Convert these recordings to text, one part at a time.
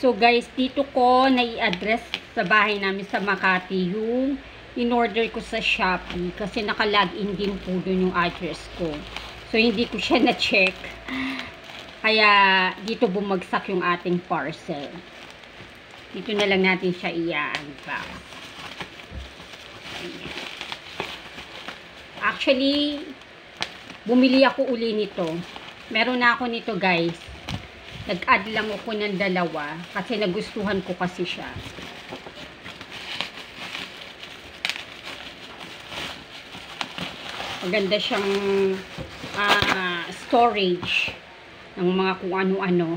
So guys, dito ko nai-address sa bahay namin sa Makati yung in-order ko sa Shopee kasi naka-login din po dun yung address ko. So hindi ko siya na-check. Kaya dito bumagsak yung ating parcel. Dito na lang natin siya i-unbox. Actually, bumili ako uli nito. Meron na ako nito guys. Nag-add lang ako ng dalawa kasi nagustuhan ko kasi siya. Maganda siyang storage ng mga kung ano-ano.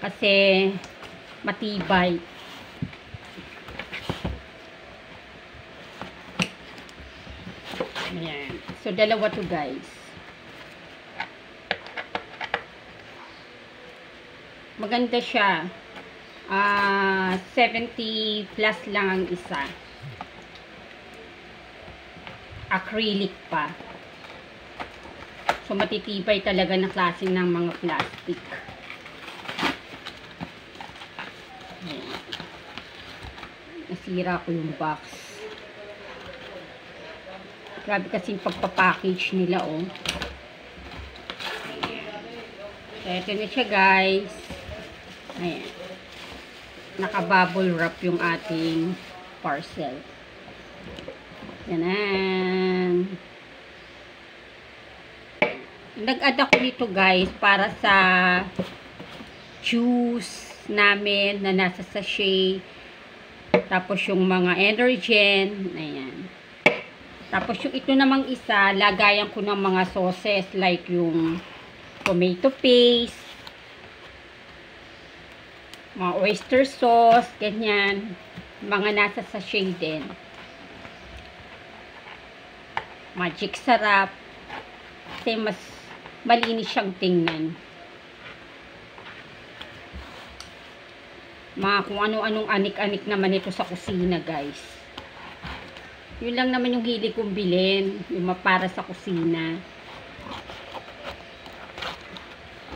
Kasi matibay. Ayan. So, dalawa to guys. Maganda siya. 70 plus lang ang isa. Acrylic pa. So, matitibay talaga na klase ng mga plastic. Ayan. Nasira ko yung box. Grabe kasing pagpapackage nila, oh. So, ito na siya, guys. Ayan. Naka-bubble wrap yung ating parcel. Yan. Nag-add ako nito, guys, para sa juice namin na nasa sachet. Tapos yung mga Energen. Ayan. Tapos yung ito namang isa, lagayan ko ng mga sauces like yung tomato paste, mga oyster sauce, ganyan. Mga nasa sachet din. Magic sarap. Kasi mas malinis siyang tingnan. Mga kung ano-anong anik-anik naman ito sa kusina, guys. Yun lang naman yung hilig kong bilhin. Yung para sa kusina.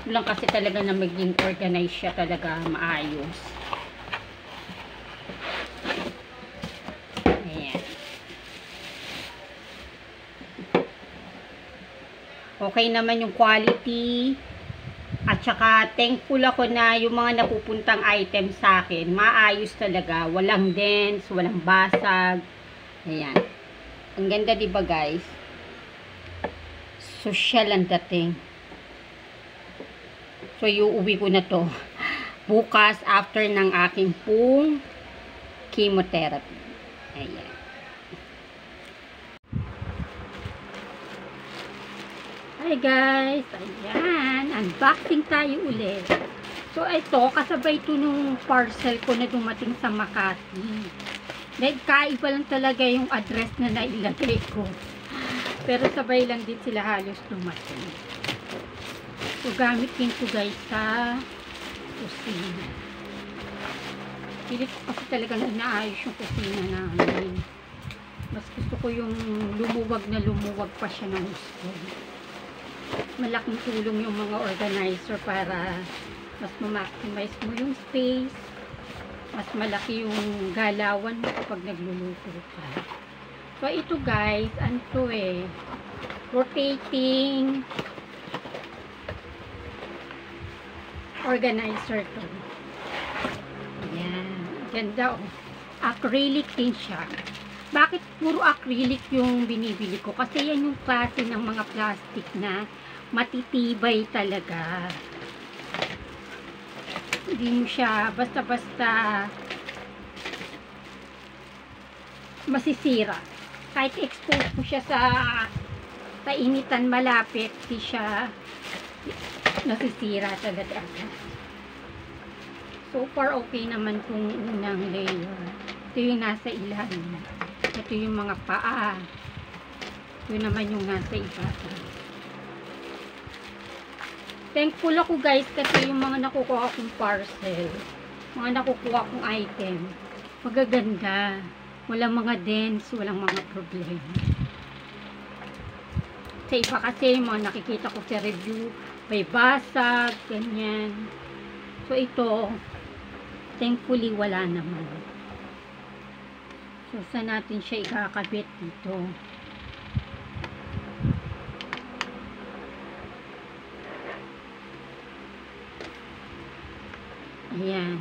Yun lang kasi talaga na maging organized siya talaga maayos. Ayan. Okay naman yung quality. At saka thankful ako na yung mga napupuntang item sa akin, maayos talaga. Walang dents, walang basag. Ayan. Ang ganda, diba guys? Social ang dating. So, iuwi ko na to bukas after ng aking pong chemotherapy. Ayan. Hi guys! Ayan. Unboxing tayo ulit. So, ito, kasabay ito nung parcel ko na dumating sa Makati. Nagkaiba lang talaga yung address na nailagay ko. Pero sabay lang din sila halos dumating. So, gamit din ko guys sa kusina. Pilit ko kasi talagang inaayos yung kusina namin. Mas gusto ko yung lumuwag na lumuwag pa siya ng gusto. Malaking tulong yung mga organizer para mas ma-maximize mo yung space. Mas malaki yung galawan mo kapag nagluluto ka. So, ito guys, ano to rotating organizer to. Ayan. Ganda, oh. Acrylic din siya. Bakit puro acrylic yung binibili ko? Kasi yan yung klase ng mga plastic na matitibay talaga. Hindi mo siya basta-basta masisira. Kahit expose mo siya sa initan malapit, di siya nasisira talaga. So far, okay naman kung unang layer. Ito yung nasa ilalim. Ito yung mga paa. Ito naman yung nasa ibabaw. Thankful ako guys kasi yung mga nakukuha akong parcel, mga nakukuha akong item, magaganda. Walang mga dents, walang mga problema. Sa iba kasi, mga nakikita ko sa review, may basag, ganyan. So ito, thankfully wala naman. So saan natin siya ikakabit dito? Ayan.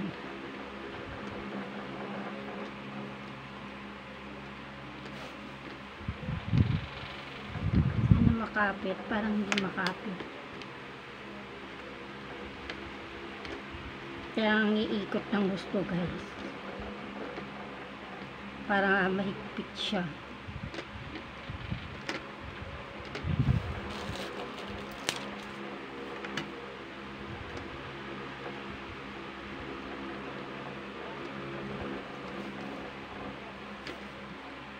Sana makapit. Parang hindi makapit. Kaya ang iikot ng gusto, guys. Para mahigpit siya.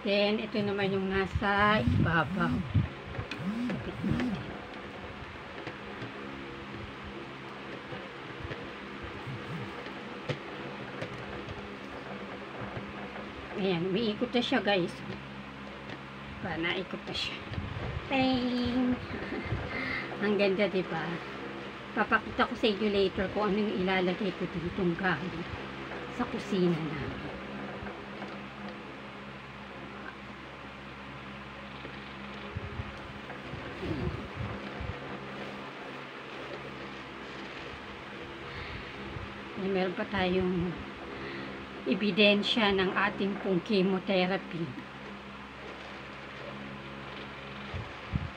Then, ito naman yung nasa ibabaw. Kapit natin. Ayan, umiikot na siya, guys. Naikot na siya. Tang! Ang ganda, diba? Papakita ko sa inyo later kung ano yung ilalagay ko ditong gamit sa kusina namin. Meron pa tayong ebidensya ng ating pong chemotherapy.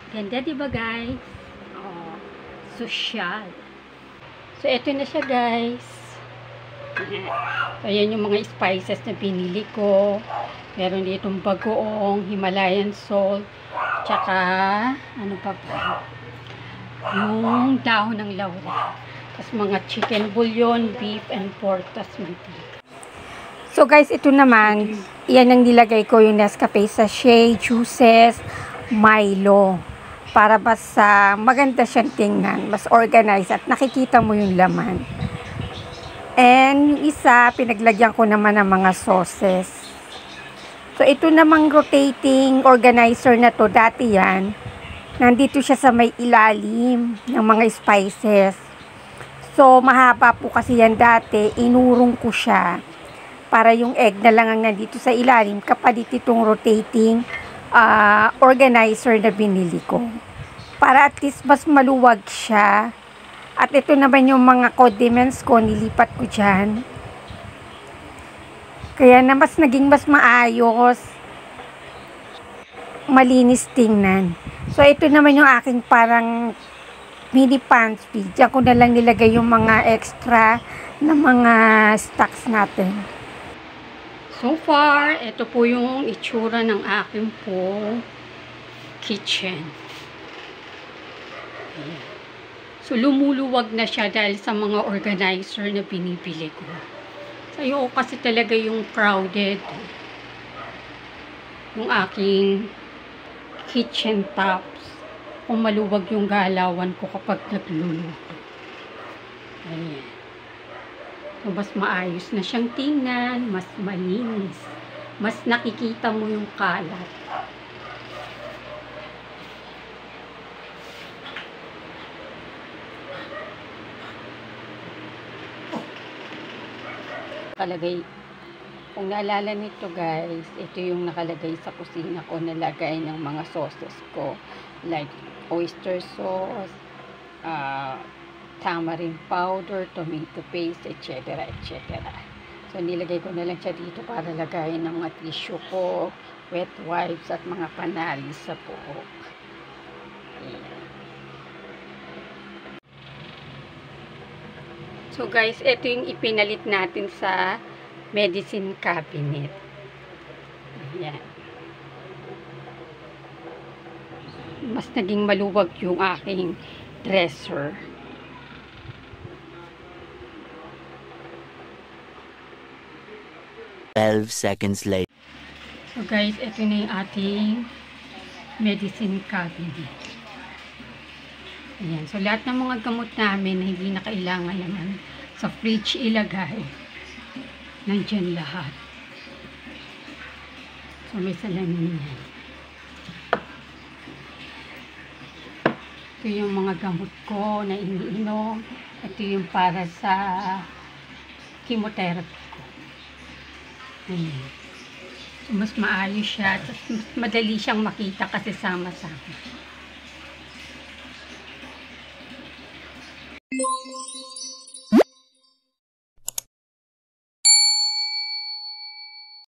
Ganda, diba, guys? Oh, social. So, eto na siya, guys. So, ayan yung mga spices na pinili ko. Meron ditong bagoong, Himalayan salt, tsaka, ano pa pa? Yung dahon ng laurel. Tapos mga chicken bouillon, beef, and pork. Tapos mantika. So guys, ito naman, yan ang nilagay ko, yung Nescafe sachet, juices, Milo. Para basta maganda siyang tingnan, mas organized at nakikita mo yung laman. And yung isa, pinaglagyan ko naman ng mga sauces. So ito namang rotating organizer na to, dati yan, nandito siya sa may ilalim ng mga spices. So, mahaba po kasi yan dati, inurong ko siya para yung egg na lang ang nandito sa ilalim, kapalit itong rotating organizer na binili ko. Para at least mas maluwag siya. At ito naman yung mga condiments ko, nilipat ko dyan. Kaya na naging mas maayos, malinis tingnan. So, ito naman yung aking parang mini pantry. Diyan ko na lang nilagay yung mga extra na mga stocks natin. So far, ito po yung itsura ng aking po kitchen. Ayan. So, lumuluwag na siya dahil sa mga organizer na binibili ko. So, ayoko kasi talaga yung crowded. Yung aking kitchen tops. Kung maluwag yung galawan ko kapag nagluluto. Ayan. So, mas maayos na siyang tingnan, mas malinis. Mas nakikita mo yung kalat. Nakalagay, kung naalala nito guys, ito yung nakalagay sa kusina ko, nalagay ng mga sauces ko. Like oyster sauce, tamarind powder, tomato paste, etc. etc. So, nilagay ko na lang siya dito para lagayin ng mga tissue ko, wet wipes, at mga panalis sa buhok. Ayan. So, guys, ito yung ipinalit natin sa medicine cabinet. Ayan. Mas naging maluwag yung aking dresser. Seconds later. So guys, ito na yung ating medicine cabinet. Ayan. So lahat ng mga gamot namin na hindi na kailangan naman sa fridge ilagay. Nandyan lahat. So may salamin yan. Ito yung mga gamot ko na iniinom. At ito yung para sa chemotherapy ko. Ayan. Mas maayos siya, mas madali siyang makita kasi sama-sama.